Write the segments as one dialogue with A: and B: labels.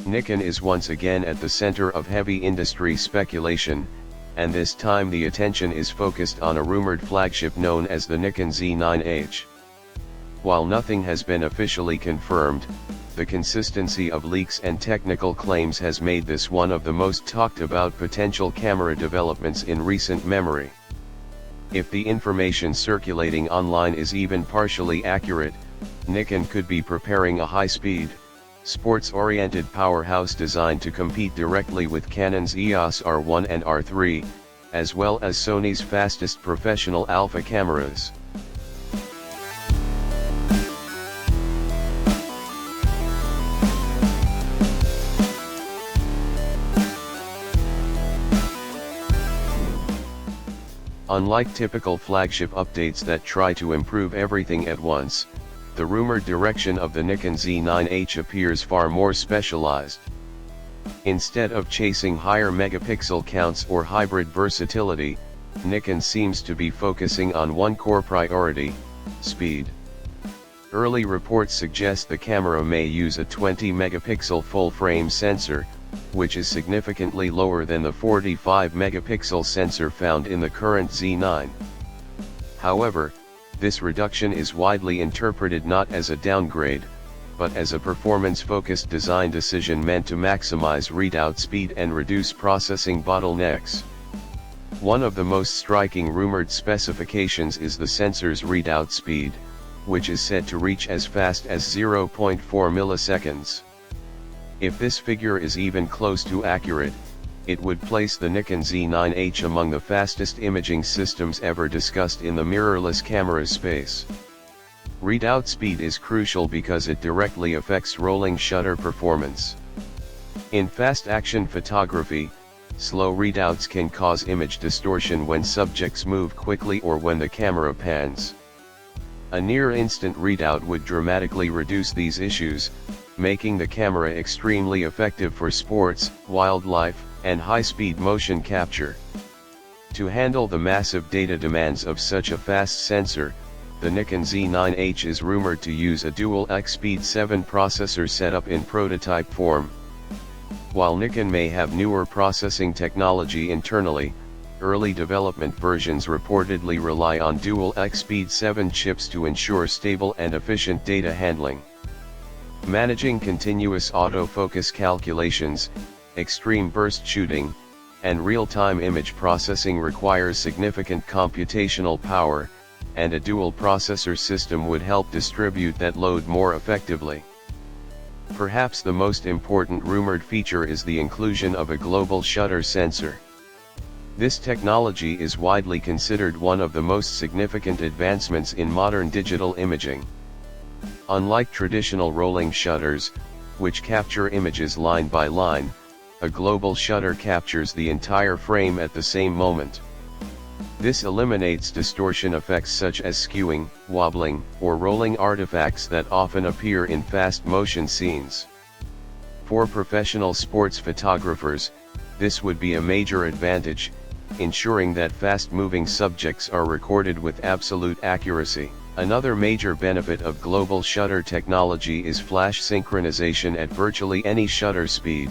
A: Nikon is once again at the center of heavy industry speculation, and this time the attention is focused on a rumored flagship known as the Nikon Z9H. While nothing has been officially confirmed, the consistency of leaks and technical claims has made this one of the most talked about potential camera developments in recent memory. If the information circulating online is even partially accurate, Nikon could be preparing a high-speed, sports-oriented powerhouse designed to compete directly with Canon's EOS R1 and R3, as well as Sony's fastest professional alpha cameras. Unlike typical flagship updates that try to improve everything at once, the rumored direction of the Nikon Z9H appears far more specialized. Instead of chasing higher megapixel counts or hybrid versatility, Nikon seems to be focusing on one core priority: speed. Early reports suggest the camera may use a 20 megapixel full-frame sensor, which is significantly lower than the 45 megapixel sensor found in the current Z9. However, this reduction is widely interpreted not as a downgrade, but as a performance-focused design decision meant to maximize readout speed and reduce processing bottlenecks. One of the most striking rumored specifications is the sensor's readout speed, which is said to reach as fast as 0.4 milliseconds. If this figure is even close to accurate, it would place the Nikon Z9H among the fastest imaging systems ever discussed in the mirrorless camera space. Readout speed is crucial because it directly affects rolling shutter performance. In fast-action photography, slow readouts can cause image distortion when subjects move quickly or when the camera pans. A near-instant readout would dramatically reduce these issues, making the camera extremely effective for sports, wildlife, and high-speed motion capture. To handle the massive data demands of such a fast sensor, the Nikon Z9H is rumored to use a dual X-Speed 7 processor setup in prototype form. While Nikon may have newer processing technology internally, early development versions reportedly rely on dual X-Speed 7 chips to ensure stable and efficient data handling. Managing continuous autofocus calculations, extreme burst shooting, and real-time image processing requires significant computational power, and a dual processor system would help distribute that load more effectively. Perhaps the most important rumored feature is the inclusion of a global shutter sensor. This technology is widely considered one of the most significant advancements in modern digital imaging. Unlike traditional rolling shutters, which capture images line by line, a global shutter captures the entire frame at the same moment. This eliminates distortion effects such as skewing, wobbling, or rolling artifacts that often appear in fast motion scenes. For professional sports photographers, this would be a major advantage, ensuring that fast-moving subjects are recorded with absolute accuracy. Another major benefit of global shutter technology is flash synchronization at virtually any shutter speed.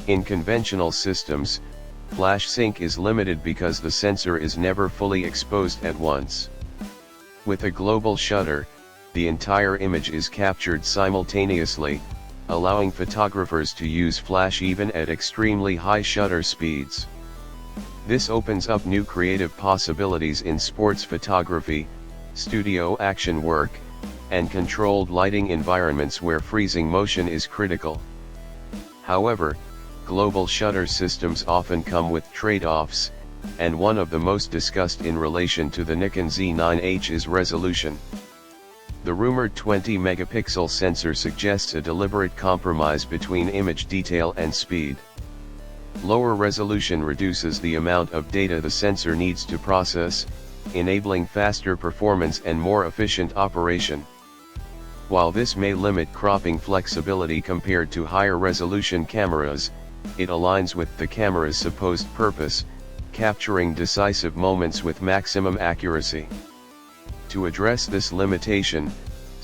A: In conventional systems, flash sync is limited because the sensor is never fully exposed at once. With a global shutter, the entire image is captured simultaneously, allowing photographers to use flash even at extremely high shutter speeds. This opens up new creative possibilities in sports photography, studio action work, and controlled lighting environments where freezing motion is critical. However, global shutter systems often come with trade-offs, and one of the most discussed in relation to the Nikon Z9H is resolution. The rumored 20 megapixel sensor suggests a deliberate compromise between image detail and speed. Lower resolution reduces the amount of data the sensor needs to process, enabling faster performance and more efficient operation. While this may limit cropping flexibility compared to higher resolution cameras, it aligns with the camera's supposed purpose, capturing decisive moments with maximum accuracy. To address this limitation,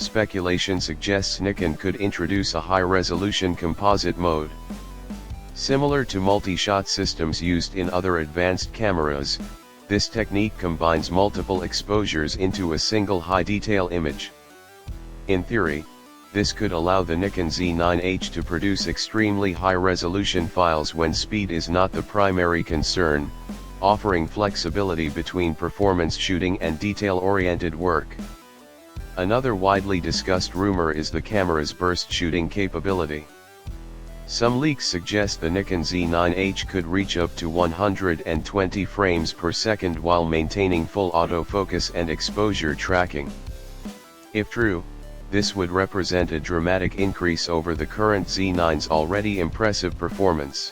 A: speculation suggests Nikon could introduce a high-resolution composite mode. Similar to multi-shot systems used in other advanced cameras, this technique combines multiple exposures into a single high-detail image. In theory, this could allow the Nikon Z9H to produce extremely high-resolution files when speed is not the primary concern, offering flexibility between performance shooting and detail-oriented work. Another widely discussed rumor is the camera's burst shooting capability. Some leaks suggest the Nikon Z9H could reach up to 120 frames per second while maintaining full autofocus and exposure tracking. If true, this would represent a dramatic increase over the current Z9's already impressive performance.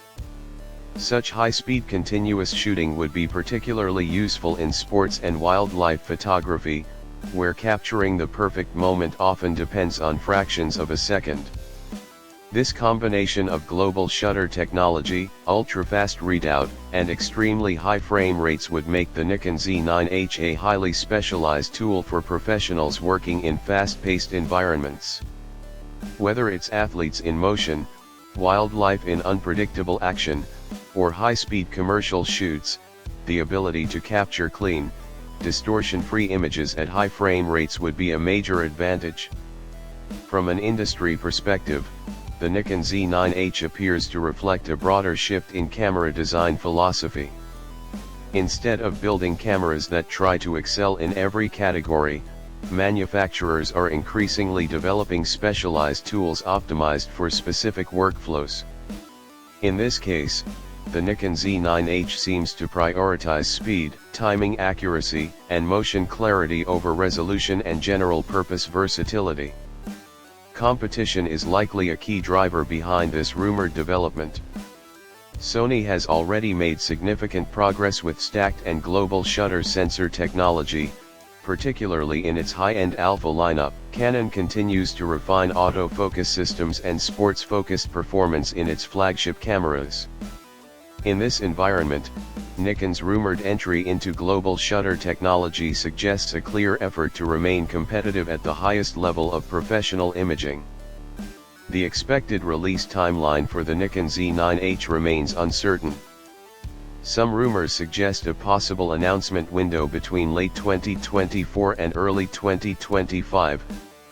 A: Such high-speed continuous shooting would be particularly useful in sports and wildlife photography, where capturing the perfect moment often depends on fractions of a second. This combination of global shutter technology, ultra-fast readout, and extremely high frame rates would make the Nikon Z9H a highly specialized tool for professionals working in fast-paced environments. Whether it's athletes in motion, wildlife in unpredictable action, or high-speed commercial shoots, the ability to capture clean, distortion-free images at high frame rates would be a major advantage. From an industry perspective, the Nikon Z9H appears to reflect a broader shift in camera design philosophy. Instead of building cameras that try to excel in every category, manufacturers are increasingly developing specialized tools optimized for specific workflows. In this case, the Nikon Z9H seems to prioritize speed, timing accuracy, and motion clarity over resolution and general-purpose versatility. Competition is likely a key driver behind this rumored development. Sony has already made significant progress with stacked and global shutter sensor technology, particularly in its high-end alpha lineup. Canon continues to refine autofocus systems and sports-focused performance in its flagship cameras. In this environment, Nikon's rumored entry into global shutter technology suggests a clear effort to remain competitive at the highest level of professional imaging. The expected release timeline for the Nikon Z9H remains uncertain. Some rumors suggest a possible announcement window between late 2024 and early 2025,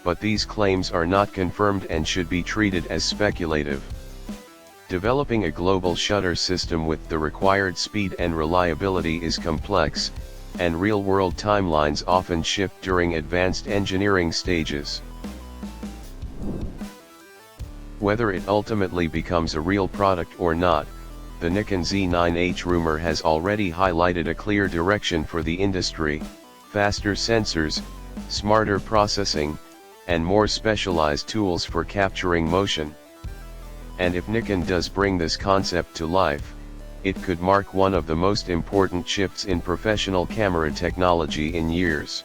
A: but these claims are not confirmed and should be treated as speculative. Developing a global shutter system with the required speed and reliability is complex, and real-world timelines often shift during advanced engineering stages. Whether it ultimately becomes a real product or not, the Nikon Z9H rumor has already highlighted a clear direction for the industry: faster sensors, smarter processing, and more specialized tools for capturing motion. And if Nikon does bring this concept to life, it could mark one of the most important shifts in professional camera technology in years.